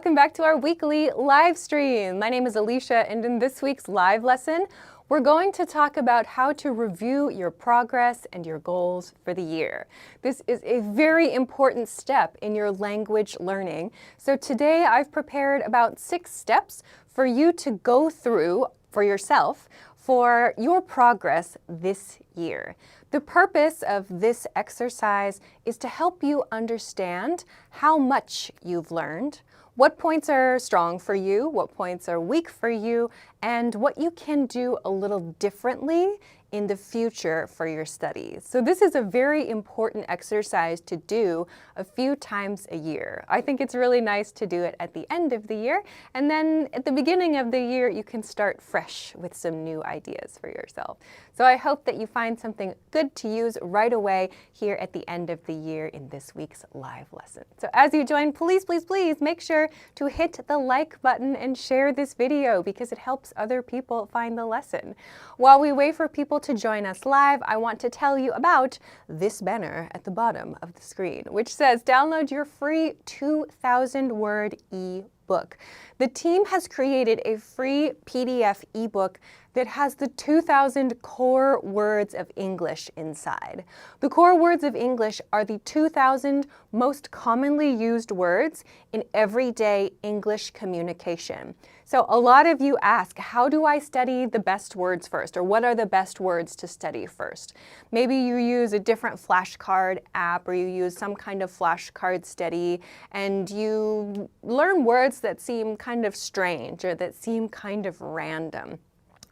welcome back to our weekly live stream. My name is Alicia, and in this week's live lesson, we're going to talk about how to review your progress and your goals for the year. This is a very important step in your language learning. So today I've prepared about 6 steps for you to go through for yourself for your progress this year. The purpose of this exercise is to help you understand how much you've learned, what points are strong for you, what points are weak for you, and what you can do a little differently in the future for your studies. So this is a very important exercise to do a few times a year. I think it's really nice to do it at the end of the year, and then at the beginning of the year you can start fresh with some new ideas for yourself. So I hope that you find something good to use right away here at the end of the year in this week's live lesson. So as you join, please make sure to hit the like button and share this video because it helps other people find the lesson. While we wait for people to join us live, I want to tell you about this banner at the bottom of the screen, which says download your free 2,000-word e-book. The team has created a free PDF ebook that has the 2,000 core words of English inside. The core words of English are the 2,000 most commonly used words in everyday English communication. So a lot of you ask, how do I study the best words first? Or what are the best words to study first? Maybe you use a different flashcard app or you use some kind of flashcard study and you learn words that seem kind of strange or that seem kind of random.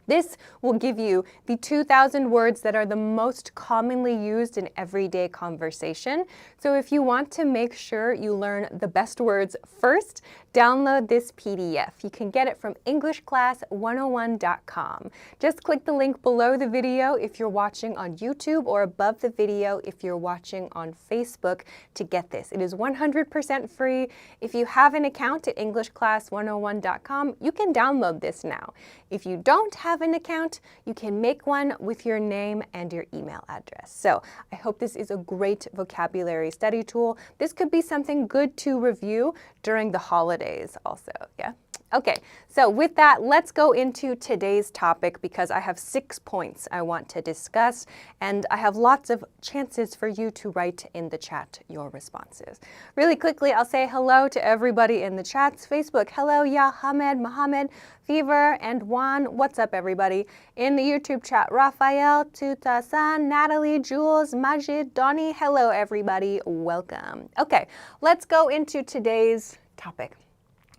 This will give you the 2,000 words that are the most commonly used in everyday conversation. So if you want to make sure you learn the best words first, download this PDF. You can get it from EnglishClass101.com. Just click the link below the video if you're watching on YouTube or above the video if you're watching on Facebook to get this. It is 100% free. If you have an account at EnglishClass101.com, you can download this now. If you don't have an account, you can make one with your name and your email address. So I hope this is a great vocabulary study tool. This could be something good to review during the holidays also, yeah? Okay, so with that, let's go into today's topic because I have 6 points I want to discuss and I have lots of chances for you to write in the chat your responses. Really quickly, I'll say hello to everybody in the chats. Facebook, hello, Hamed, Mohammed, Fever, and Juan. What's up, everybody? In the YouTube chat, Raphael, Tutasan, Natalie, Jules, Majid, Donnie, hello, everybody. Welcome. Okay, let's go into today's topic.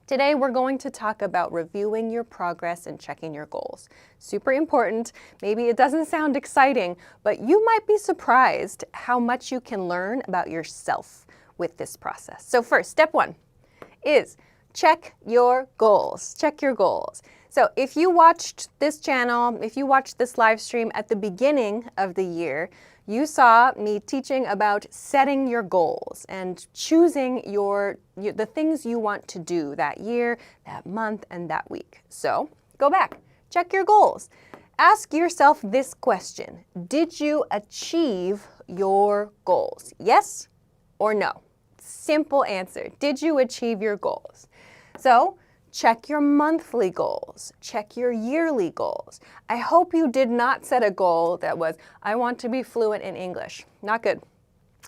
Today, we're going to talk about reviewing your progress and checking your goals. Super important. Maybe it doesn't sound exciting, but you might be surprised how much you can learn about yourself with this process. So first, step 1 is check your goals. Check your goals. So if you watched this channel, if you watched this live stream at the beginning of the year, you saw me teaching about setting your goals and choosing the things you want to do that year, that month, and that week. So go back, check your goals. Ask yourself this question. Did you achieve your goals? Yes or no? Simple answer. Did you achieve your goals? So check your monthly goals. Check your yearly goals. I hope you did not set a goal that was, I want to be fluent in English. Not good.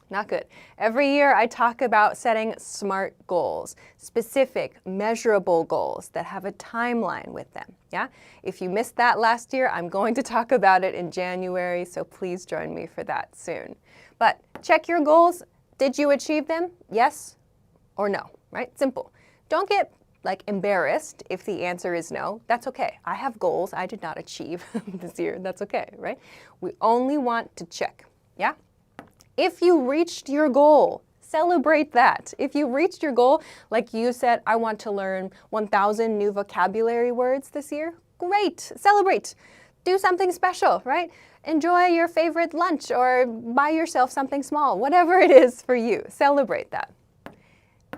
Not good. Every year I talk about setting SMART goals, specific, measurable goals that have a timeline with them. Yeah? If you missed that last year, I'm going to talk about it in January, so please join me for that soon. But check your goals. Did you achieve them? Yes or no, right? Simple. Don't get embarrassed if the answer is no. That's okay. I have goals I did not achieve this year. That's okay, right? We only want to check, yeah? If you reached your goal, celebrate that. If you reached your goal, like you said, I want to learn 1,000 new vocabulary words this year, great, celebrate. Do something special, right? Enjoy your favorite lunch or buy yourself something small, whatever it is for you, celebrate that.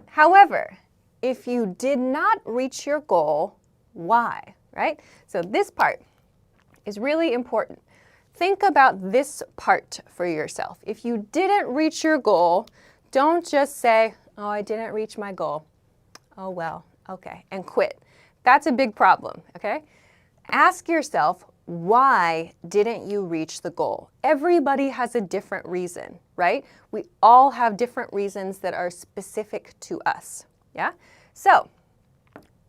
However, if you did not reach your goal, why, right? So this part is really important. Think about this part for yourself. If you didn't reach your goal, don't just say, oh, I didn't reach my goal. Oh, well, Okay, and quit. That's a big problem, okay? Ask yourself, why didn't you reach the goal? Everybody has a different reason, right? We all have different reasons that are specific to us, yeah? So,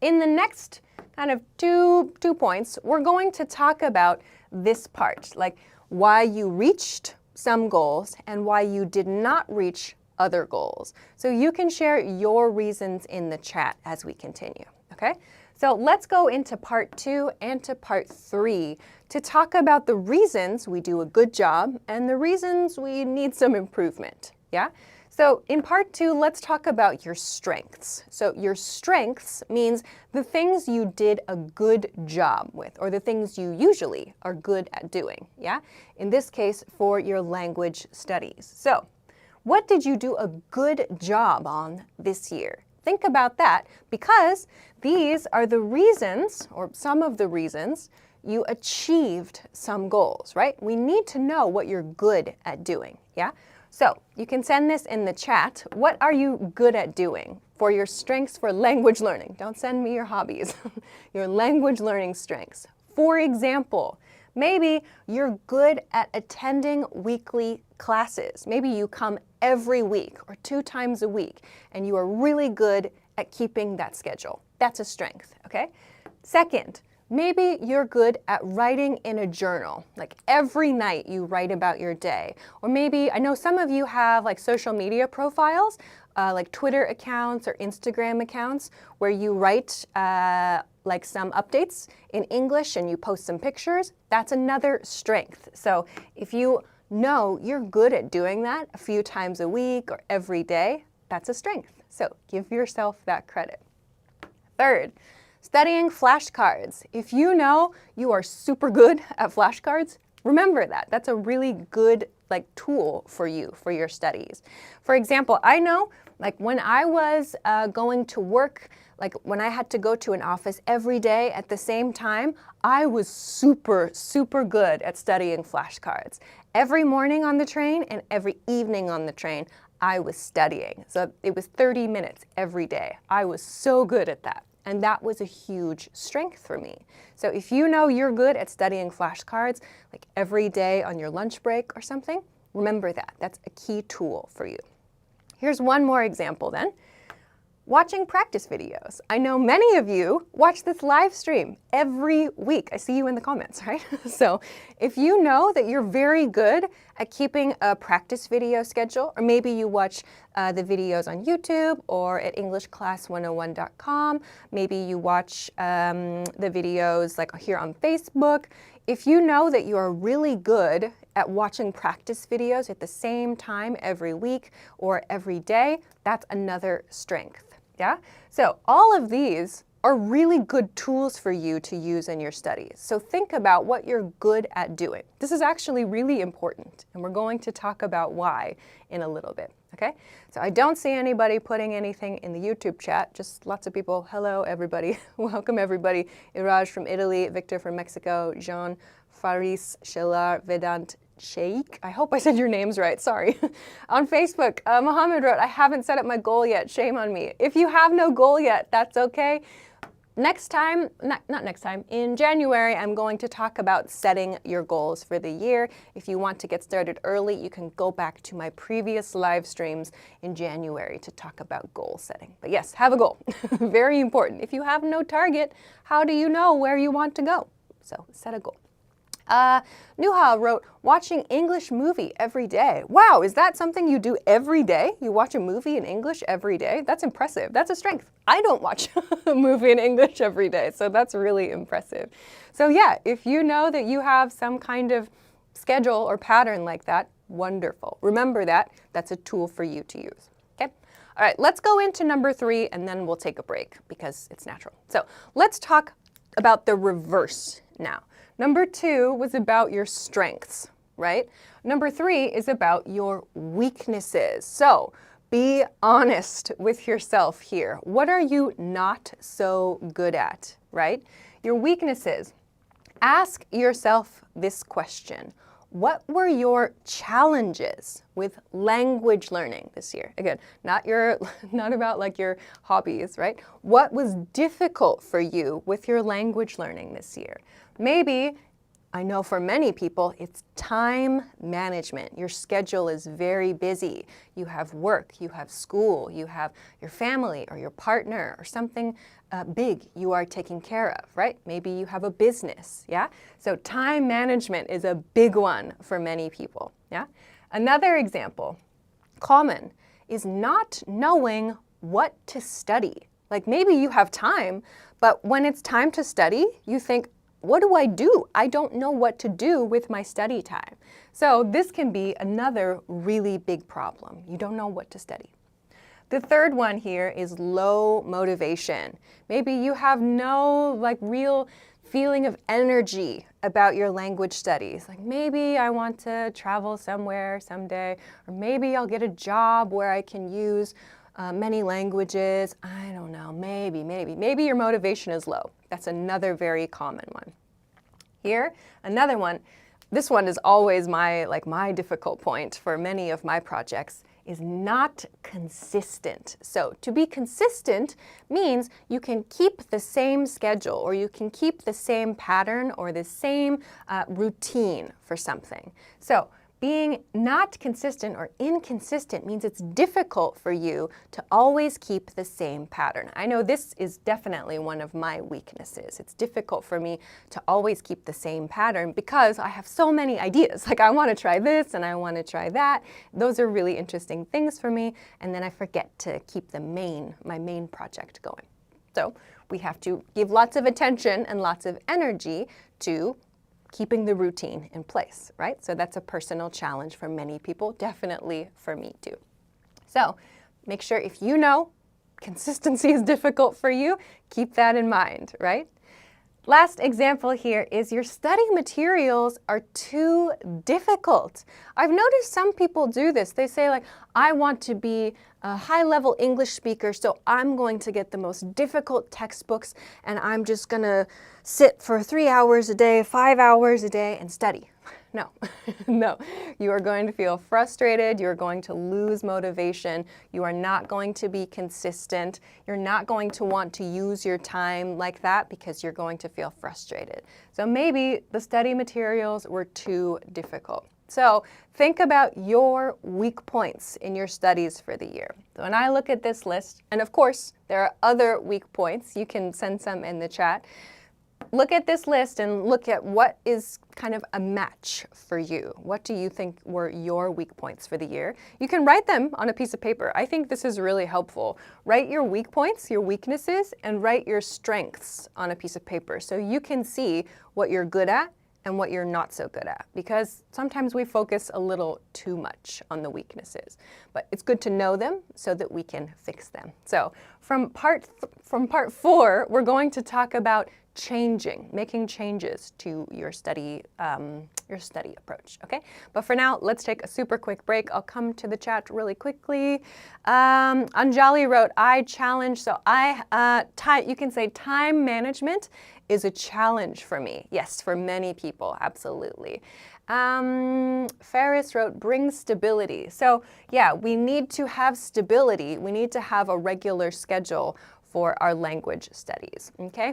in the next kind of two points, we're going to talk about this part, like why you reached some goals and why you did not reach other goals. So you can share your reasons in the chat as we continue, okay? So let's go into part 2 and to part 3 to talk about the reasons we do a good job and the reasons we need some improvement, yeah? So in part 2, let's talk about your strengths. So your strengths means the things you did a good job with, or the things you usually are good at doing, yeah? In this case, for your language studies. So what did you do a good job on this year? Think about that, because these are the reasons, or some of the reasons, you achieved some goals, right? We need to know what you're good at doing, yeah? So you can send this in the chat. What are you good at doing for your strengths for language learning? Don't send me your hobbies, your language learning strengths. For example, maybe you're good at attending weekly classes. Maybe you come every week or 2 times a week, and you are really good at keeping that schedule. That's a strength, okay? Second, maybe you're good at writing in a journal. Like every night you write about your day. Or maybe, I know some of you have like social media profiles, like Twitter accounts or Instagram accounts, where you write like some updates in English and you post some pictures. That's another strength. So if you know you're good at doing that a few times a week or every day, that's a strength. So give yourself that credit. Third, studying flashcards. If you know you are super good at flashcards, remember that. That's a really good tool for you, for your studies. For example, I know when I was going to work, when I had to go to an office every day at the same time, I was super, super good at studying flashcards. Every morning on the train and every evening on the train, I was studying. So it was 30 minutes every day. I was so good at that. And that was a huge strength for me. So if you know you're good at studying flashcards, like every day on your lunch break or something, remember that. That's a key tool for you. Here's one more example then. Watching practice videos. I know many of you watch this live stream every week. I see you in the comments, right? So if you know that you're very good at keeping a practice video schedule, or maybe you watch the videos on YouTube or at EnglishClass101.com, maybe you watch the videos like here on Facebook. If you know that you are really good at watching practice videos at the same time every week or every day, that's another strength. Yeah? So all of these are really good tools for you to use in your studies. So think about what you're good at doing. This is actually really important, and we're going to talk about why in a little bit, okay? So I don't see anybody putting anything in the YouTube chat, just lots of people. Hello, everybody. Welcome, everybody. Iraj from Italy, Victor from Mexico, Jean, Faris, Shelar, Vedant, Sheikh. I hope I said your names right, sorry. On Facebook, Mohammed wrote, I haven't set up my goal yet, shame on me. If you have no goal yet, that's okay. Next time, not next time, in January, I'm going to talk about setting your goals for the year. If you want to get started early, you can go back to my previous live streams in January to talk about goal setting. But yes, have a goal. Very important. If you have no target, how do you know where you want to go? So set a goal. Nuha wrote, watching English movie every day. Wow, is that something you do every day? You watch a movie in English every day? That's impressive. That's a strength. I don't watch a movie in English every day, so that's really impressive. So yeah, if you know that you have some kind of schedule or pattern like that, wonderful. Remember that. That's a tool for you to use. Okay? All right, let's go into number 3 and then we'll take a break because it's natural. So let's talk about the reverse now. Number 2 was about your strengths, right? Number 3 is about your weaknesses. So be honest with yourself here. What are you not so good at, right? Your weaknesses. Ask yourself this question. What were your challenges with language learning this year? Again, not about like your hobbies, right? What was difficult for you with your language learning this year? Maybe, I know for many people, it's time management. Your schedule is very busy. You have work, you have school, you have your family or your partner or something big you are taking care of, right? Maybe you have a business, yeah? So time management is a big one for many people, yeah? Another example, common, is not knowing what to study. Like maybe you have time, but when it's time to study, you think, what do? I don't know what to do with my study time. So this can be another really big problem. You don't know what to study. The third one here is low motivation. Maybe you have no real feeling of energy about your language studies. Like maybe I want to travel somewhere someday, or maybe I'll get a job where I can use many languages. I don't know, maybe your motivation is low. That's another very common one. Here, another one. This one is always my difficult point for many of my projects, is not consistent. So to be consistent means you can keep the same schedule, or you can keep the same pattern or the same routine for something. So being not consistent or inconsistent means it's difficult for you to always keep the same pattern. I know this is definitely one of my weaknesses. It's difficult for me to always keep the same pattern because I have so many ideas. Like I want to try this and I want to try that. Those are really interesting things for me, and then I forget to keep my main project going. So we have to give lots of attention and lots of energy to keeping the routine in place, right? So that's a personal challenge for many people, definitely for me too. So make sure if you know consistency is difficult for you, keep that in mind, right? Last example here is your study materials are too difficult. I've noticed some people do this. They say I want to be a high-level English speaker, so I'm going to get the most difficult textbooks and I'm just gonna sit for 3 hours a day, 5 hours a day and study. No, no. You are going to feel frustrated. You're going to lose motivation. You are not going to be consistent. You're not going to want to use your time like that because you're going to feel frustrated. So maybe the study materials were too difficult. So think about your weak points in your studies for the year. So when I look at this list, and of course, there are other weak points. You can send some in the chat. Look at this list and look at what is kind of a match for you. What do you think were your weak points for the year? You can write them on a piece of paper. I think this is really helpful. Write your weak points, your weaknesses, and write your strengths on a piece of paper so you can see what you're good at and what you're not so good at, because sometimes we focus a little too much on the weaknesses. But it's good to know them so that we can fix them. So from part 4, we're going to talk about making changes to your study approach, okay? But for now, let's take a super quick break. I'll come to the chat really quickly. Anjali wrote, I challenge, so you can say time management is a challenge for me. Yes, for many people, absolutely. Ferris wrote, bring stability. So yeah, we need to have stability. We need to have a regular schedule for our language studies, okay?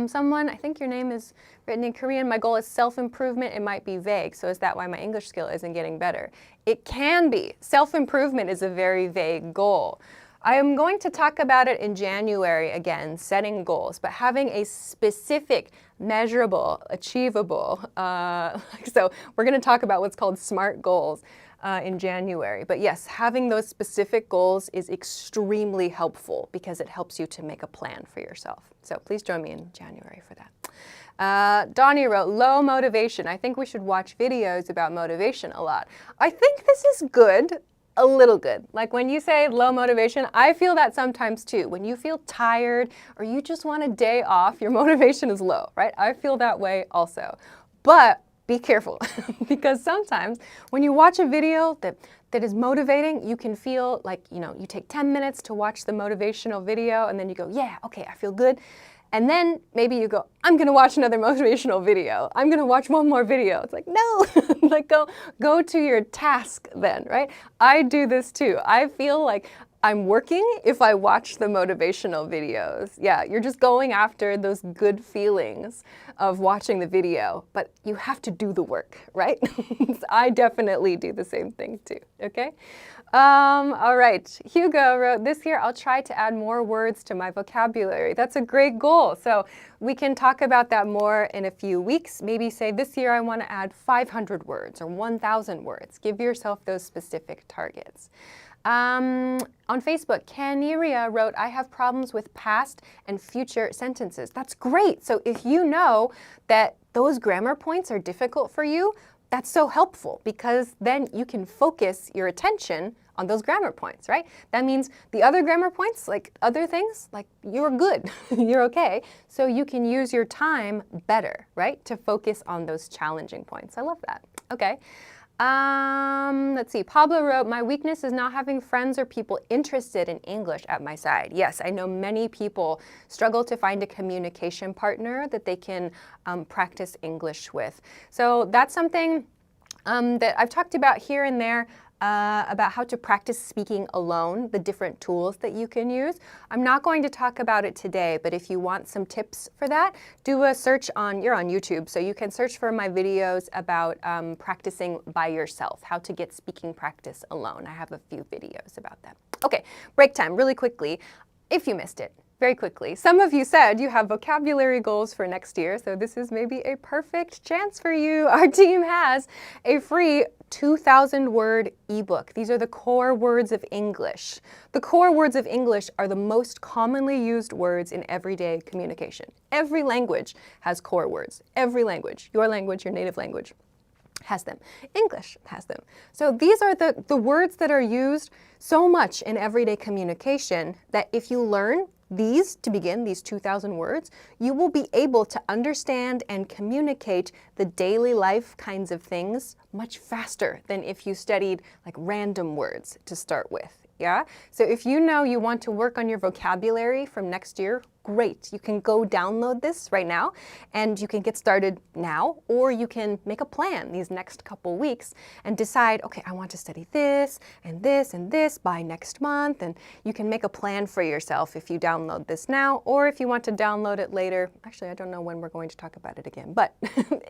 Someone, I think your name is written in Korean, my goal is self-improvement. It might be vague, so is that why my English skill isn't getting better? It can be. Self-improvement is a very vague goal. I am going to talk about it in January again, setting goals, but having a specific, measurable, achievable, so we're going to talk about what's called SMART goals in January. But yes, having those specific goals is extremely helpful because it helps you to make a plan for yourself. So please join me in January for that. Donnie wrote, low motivation. I think we should watch videos about motivation a lot. I think this is good. A little good. Like when you say low motivation, I feel that sometimes too. When you feel tired or you just want a day off, your motivation is low, right? I feel that way also. But be careful because sometimes when you watch a video that is motivating, you can feel like, you take 10 minutes to watch the motivational video and then you go, yeah, okay, I feel good. And then maybe you go, I'm going to watch another motivational video. I'm going to watch one more video. It's like, no, like go to your task then, right? I do this too. I feel like I'm working if I watch the motivational videos. Yeah, you're just going after those good feelings of watching the video, but you have to do the work, right? I definitely do the same thing too, okay? All right, Hugo wrote, this year I'll try to add more words to my vocabulary. That's a great goal. So we can talk about that more in a few weeks. Maybe say this year I want to add 500 words or 1,000 words. Give yourself those specific targets. On Facebook, Caniria wrote, I have problems with past and future sentences. That's great. So if you know that those grammar points are difficult for you, that's so helpful because then you can focus your attention on those grammar points, right? That means the other grammar points, like other things, like you're good, you're okay. So you can use your time better, right? To focus on those challenging points. I love that. Okay. Let's see. Pablo wrote, my weakness is not having friends or people interested in English at my side. Yes, I know many people struggle to find a communication partner that they can practice English with. So that's something that I've talked about here and there. About how to practice speaking alone, the different tools that you can use. I'm not going to talk about it today, but if you want some tips for that, do a search you're on YouTube, so you can search for my videos about practicing by yourself, how to get speaking practice alone. I have a few videos about that. Okay, break time, really quickly, if you missed it. Very quickly. Some of you said you have vocabulary goals for next year, so this is maybe a perfect chance for you. Our team has a free 2,000 word ebook. These are the core words of English. The core words of English are the most commonly used words in everyday communication. Every language has core words. Every language. Your language, your native language has them. English has them. So these are the words that are used so much in everyday communication that if you learn these, to begin, these 2,000 words, you will be able to understand and communicate the daily life kinds of things much faster than if you studied like random words to start with. Yeah? So if you know you want to work on your vocabulary from next year, great. You can go download this right now and you can get started now, or you can make a plan these next couple weeks and decide, okay, I want to study this and this and this by next month. And you can make a plan for yourself if you download this now, or if you want to download it later. Actually, I don't know when we're going to talk about it again, but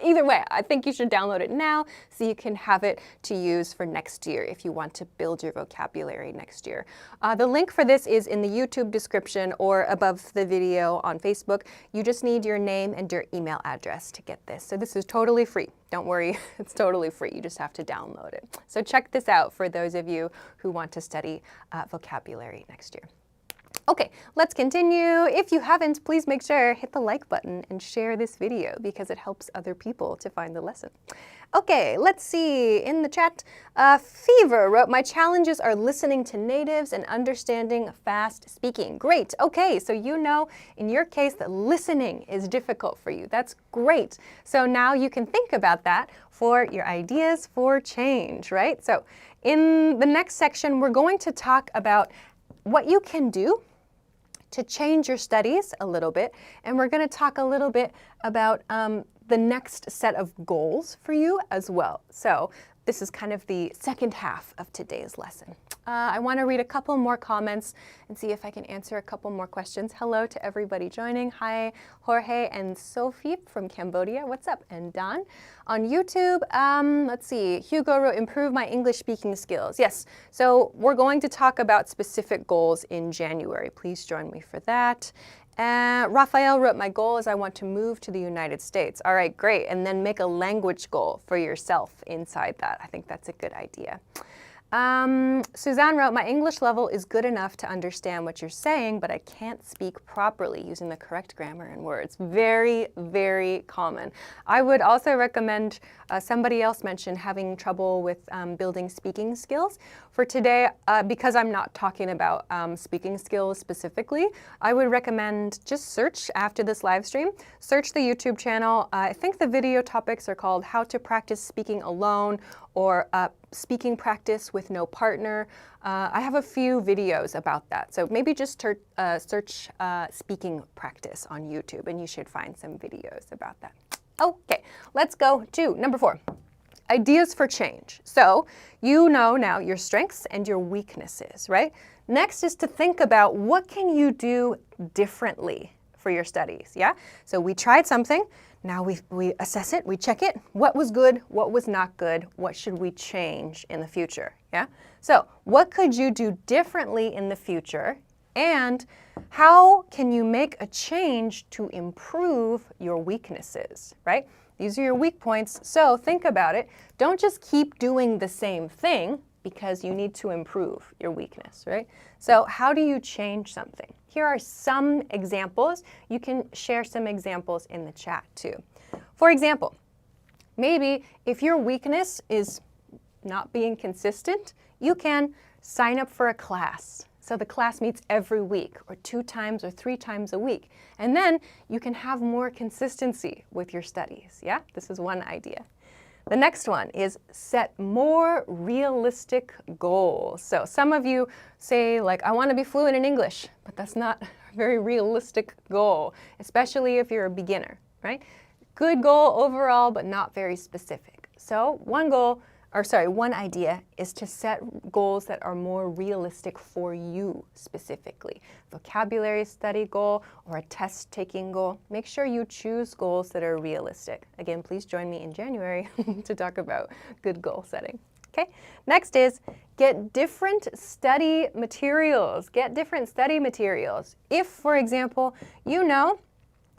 either way, I think you should download it now so you can have it to use for next year if you want to build your vocabulary next year. The link for this is in the YouTube description or above the video on Facebook. You just need your name and your email address to get this. So this is totally free. Don't worry, it's totally free. You just have to download it. So check this out for those of you who want to study vocabulary next year. Okay, let's continue. If you haven't, please make sure hit the like button and share this video because it helps other people to find the lesson. Okay, let's see. In the chat, Fever wrote, my challenges are listening to natives and understanding fast speaking. Great. Okay, so you know in your case that listening is difficult for you. That's great. So now you can think about that for your ideas for change, right? So in the next section, we're going to talk about what you can do to change your studies a little bit, and we're going to talk a little bit about the next set of goals for you as well. So this is kind of the second half of today's lesson. I want to read a couple more comments and see if I can answer a couple more questions. Hello to everybody joining. Hi, Jorge and Sophie from Cambodia. What's up? And Don. On YouTube, let's see, Hugo wrote, improve my English speaking skills. Yes, so we're going to talk about specific goals in January. Please join me for that. Raphael wrote, my goal is I want to move to the United States. All right, great. And then make a language goal for yourself inside that. I think that's a good idea. Suzanne wrote, my English level is good enough to understand what you're saying, but I can't speak properly using the correct grammar and words. Very, very common. I would also recommend, somebody else mentioned having trouble with building speaking skills. For today, because I'm not talking about speaking skills specifically, I would recommend just search after this live stream, search the YouTube channel. I think the video topics are called How to Practice Speaking Alone or speaking practice with no partner. I have a few videos about that. So maybe just search speaking practice on YouTube and you should find some videos about that. Okay, let's go to number 4. Ideas for change. So you know now your strengths and your weaknesses, right? Next is to think about what can you do differently for your studies, yeah? So we tried something, now we assess it, we check it. What was good, what was not good, what should we change in the future, yeah? So what could you do differently in the future, and how can you make a change to improve your weaknesses, right? These are your weak points, so think about it. Don't just keep doing the same thing because you need to improve your weakness, right? So how do you change something? Here are some examples. You can share some examples in the chat too. For example, maybe if your weakness is not being consistent, you can sign up for a class. So the class meets every week, or 2 times or 3 times a week. And then you can have more consistency with your studies, yeah? This is one idea. The next one is set more realistic goals. So some of you say, like, I want to be fluent in English, but that's not a very realistic goal, especially if you're a beginner, right? Good goal overall, but not very specific. So one idea is to set goals that are more realistic for you specifically. Vocabulary study goal or a test taking goal. Make sure you choose goals that are realistic. Again, please join me in January to talk about good goal setting. Okay, next is get different study materials. Get different study materials. If, for example, you know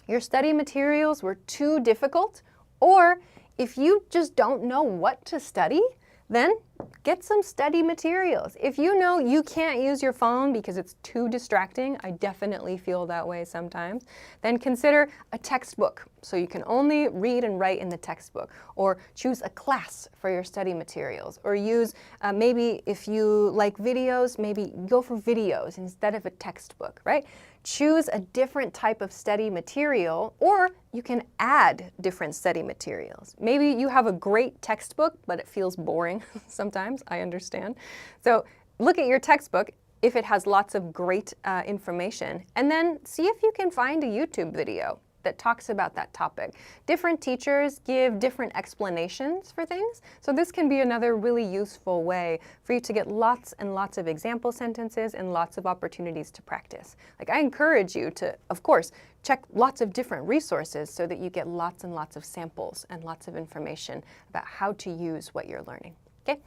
your study materials were too difficult, or if you just don't know what to study, then get some study materials. If you know you can't use your phone because it's too distracting, I definitely feel that way sometimes, then consider a textbook so you can only read and write in the textbook, or choose a class for your study materials, or use, maybe if you like videos, maybe go for videos instead of a textbook, right? Choose a different type of study material, or you can add different study materials. Maybe you have a great textbook, but it feels boring sometimes, I understand. So look at your textbook if it has lots of great information, and then see if you can find a YouTube video that talks about that topic. Different teachers give different explanations for things, so this can be another really useful way for you to get lots and lots of example sentences and lots of opportunities to practice. Like, I encourage you to, of course, check lots of different resources so that you get lots and lots of samples and lots of information about how to use what you're learning. Okay?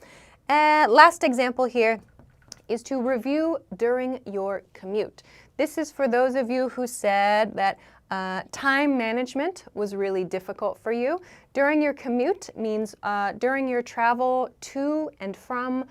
Last example here is to review during your commute. This is for those of you who said that time management was really difficult for you. During your commute means during your travel to and from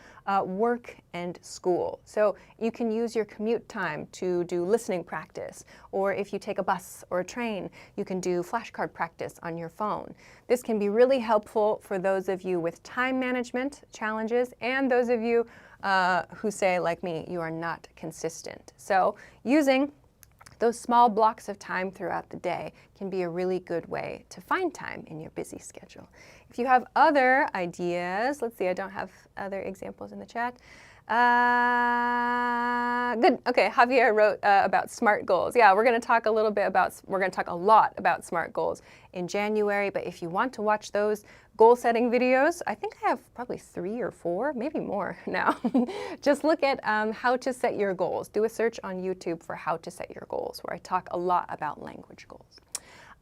work and school. So you can use your commute time to do listening practice, or if you take a bus or a train, you can do flashcard practice on your phone. This can be really helpful for those of you with time management challenges and those of you who say, like me, you are not consistent. So using those small blocks of time throughout the day can be a really good way to find time in your busy schedule. If you have other ideas, let's see, I don't have other examples in the chat. Good. Okay, Javier wrote about SMART goals. Yeah, we're going to talk a lot about SMART goals in January, but if you want to watch those goal setting videos, I think I have probably 3 or 4, maybe more now. Just look at how to set your goals. Do a search on YouTube for how to set your goals, where I talk a lot about language goals.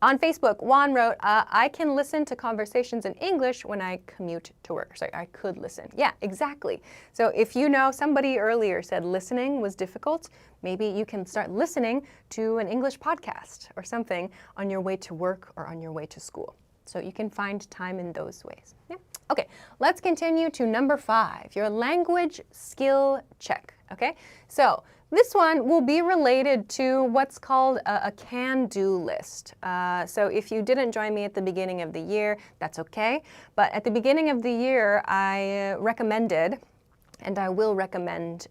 On Facebook, Juan wrote, I can listen to conversations in English when I commute to work. Sorry, I could listen. Yeah, exactly. So if you know somebody earlier said listening was difficult, maybe you can start listening to an English podcast or something on your way to work or on your way to school. So you can find time in those ways. Yeah. Okay, let's continue to number 5, your language skill check. Okay, so this one will be related to what's called a can-do list. So if you didn't join me at the beginning of the year, that's okay. But at the beginning of the year, I recommended, and I will recommend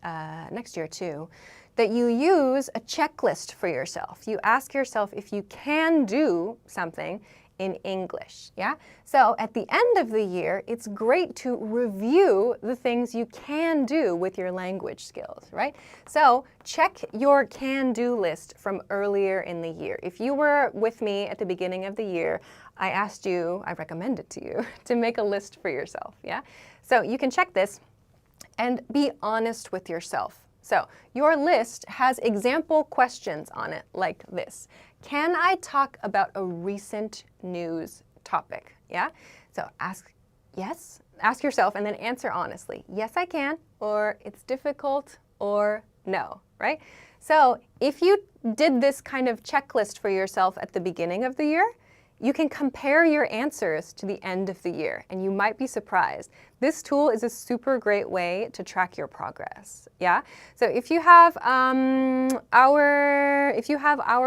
next year too, that you use a checklist for yourself. You ask yourself if you can do something in English, yeah? So at the end of the year, it's great to review the things you can do with your language skills, right? So check your can-do list from earlier in the year. If you were with me at the beginning of the year, I asked you, I recommended to you, to make a list for yourself, yeah? So you can check this and be honest with yourself. So your list has example questions on it like this. Can I talk about a recent news topic? Yeah? So ask yourself and then answer honestly. Yes, I can, or it's difficult, or no, right? So if you did this kind of checklist for yourself at the beginning of the year, you can compare your answers to the end of the year, and you might be surprised. This tool is a super great way to track your progress, yeah? So if you have our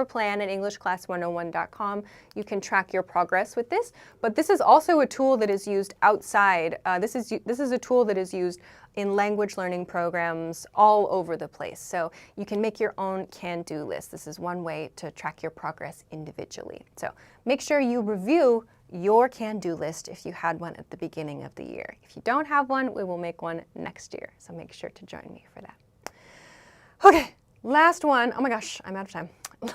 plan at EnglishClass101.com, you can track your progress with this, but this is also a tool that is used outside. This is a tool that is used in language learning programs all over the place. So you can make your own can-do list. This is one way to track your progress individually. So make sure you review your can-do list if you had one at the beginning of the year. If you don't have one, we will make one next year. So make sure to join me for that. Okay, last one. Oh my gosh, I'm out of time.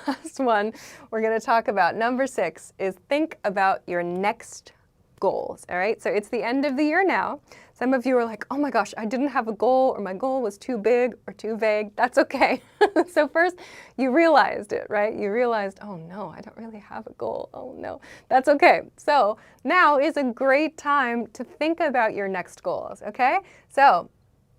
Last one we're going to talk about, number 6, is think about your next goals, all right? So it's the end of the year now. Some of you are like, oh my gosh, I didn't have a goal, or my goal was too big or too vague. That's okay. So first, you realized it, right? You realized, oh no, I don't really have a goal. Oh no, that's okay. So now is a great time to think about your next goals, okay? So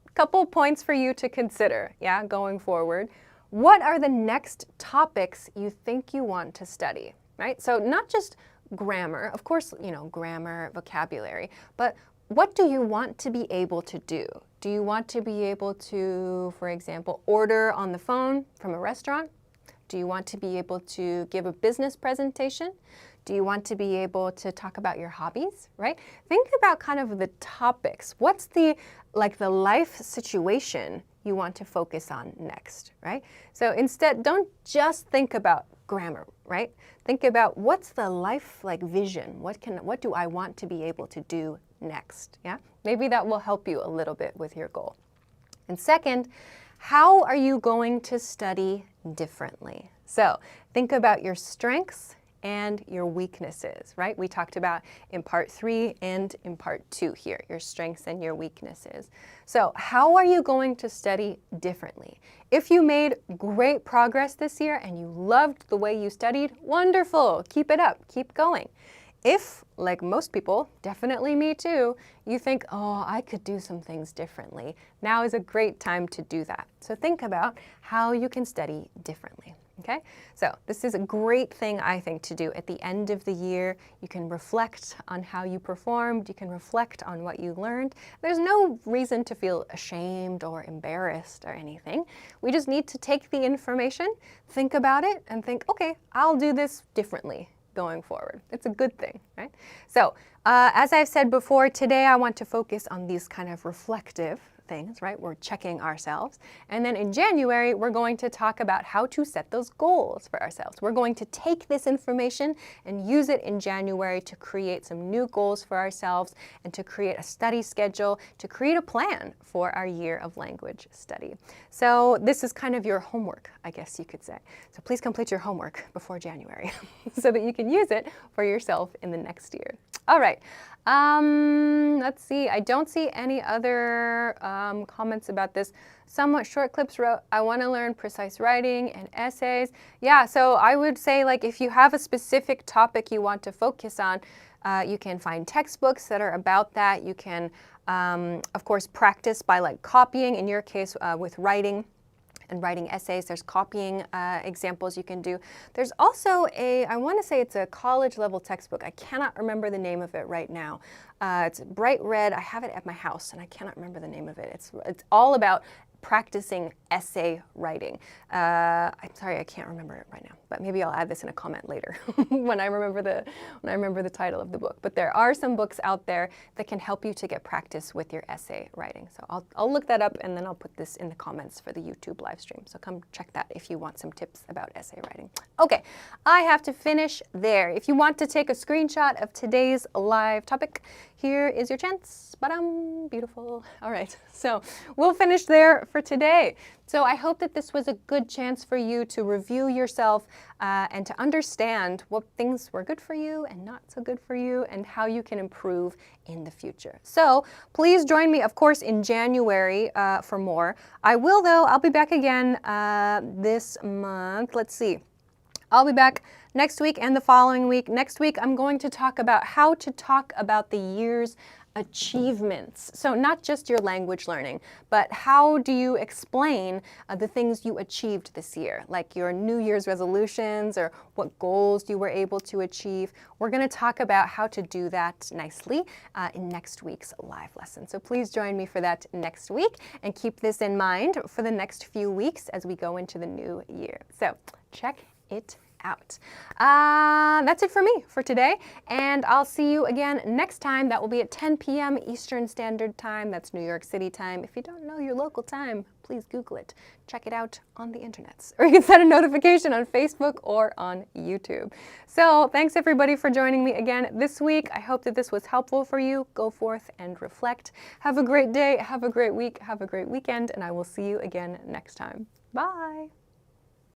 a couple points for you to consider, yeah, going forward. What are the next topics you think you want to study, right? So not just grammar, of course, you know, grammar, vocabulary, but what do you want to be able to do? Do you want to be able to, for example, order on the phone from a restaurant? Do you want to be able to give a business presentation? Do you want to be able to talk about your hobbies, right? Think about kind of the topics. What's the life situation you want to focus on next, right? So instead, don't just think about grammar, right? Think about what's the life vision? What do I want to be able to do next, yeah? Maybe that will help you a little bit with your goal. And second, how are you going to study differently? So think about your strengths and your weaknesses, right? We talked about in part 3 and in part 2 here, your strengths and your weaknesses. So how are you going to study differently? If you made great progress this year and you loved the way you studied, wonderful, keep it up, keep going. If, like most people, definitely me too, you think, oh, I could do some things differently, now is a great time to do that. So think about how you can study differently. Okay, so this is a great thing, I think, to do at the end of the year. You can reflect on how you performed. You can reflect on what you learned. There's no reason to feel ashamed or embarrassed or anything. We just need to take the information, think about it, and think, okay, I'll do this differently going forward. It's a good thing, right? So, as I've said before, today I want to focus on these kind of reflective things, right? We're checking ourselves. And then in January, we're going to talk about how to set those goals for ourselves. We're going to take this information and use it in January to create some new goals for ourselves and to create a study schedule, to create a plan for our year of language study. So this is kind of your homework, I guess you could say. So please complete your homework before January so that you can use it for yourself in the next year. All right. Let's see. I don't see any other comments about this. Somewhat Short Clips wrote, I want to learn precise writing and essays. Yeah, so I would say if you have a specific topic you want to focus on, you can find textbooks that are about that. You can, of course, practice by copying, in your case with writing and writing essays. There's copying examples you can do. There's also I want to say it's a college level textbook. I cannot remember the name of it right now. It's bright red. I have it at my house and I cannot remember the name of it. It's all about practicing essay writing. I'm sorry, I can't remember it right now, but maybe I'll add this in a comment later when I remember the title of the book. But there are some books out there that can help you to get practice with your essay writing. So I'll look that up and then I'll put this in the comments for the YouTube live stream. So come check that if you want some tips about essay writing. Okay, I have to finish there. If you want to take a screenshot of today's live topic, here is your chance. Ba-dum, beautiful. All right, so we'll finish there for today. So I hope that this was a good chance for you to review yourself and to understand what things were good for you and not so good for you and how you can improve in the future. So please join me, of course, in January for more. I'll be back again this month. Let's see. I'll be back next week and the following week. Next week, I'm going to talk about how to talk about the year's achievements. So not just your language learning, but how do you explain the things you achieved this year, like your New Year's resolutions or what goals you were able to achieve. We're going to talk about how to do that nicely in next week's live lesson. So please join me for that next week and keep this in mind for the next few weeks as we go into the new year. So check it out. That's it for me for today, and I'll see you again next time. That will be at 10 p.m. Eastern Standard Time. That's New York City time. If you don't know your local time, please Google it. Check it out on the internet, or you can set a notification on Facebook or on YouTube. So thanks everybody for joining me again this week. I hope that this was helpful for you. Go forth and reflect. Have a great day, have a great week, have a great weekend, and I will see you again next time. Bye.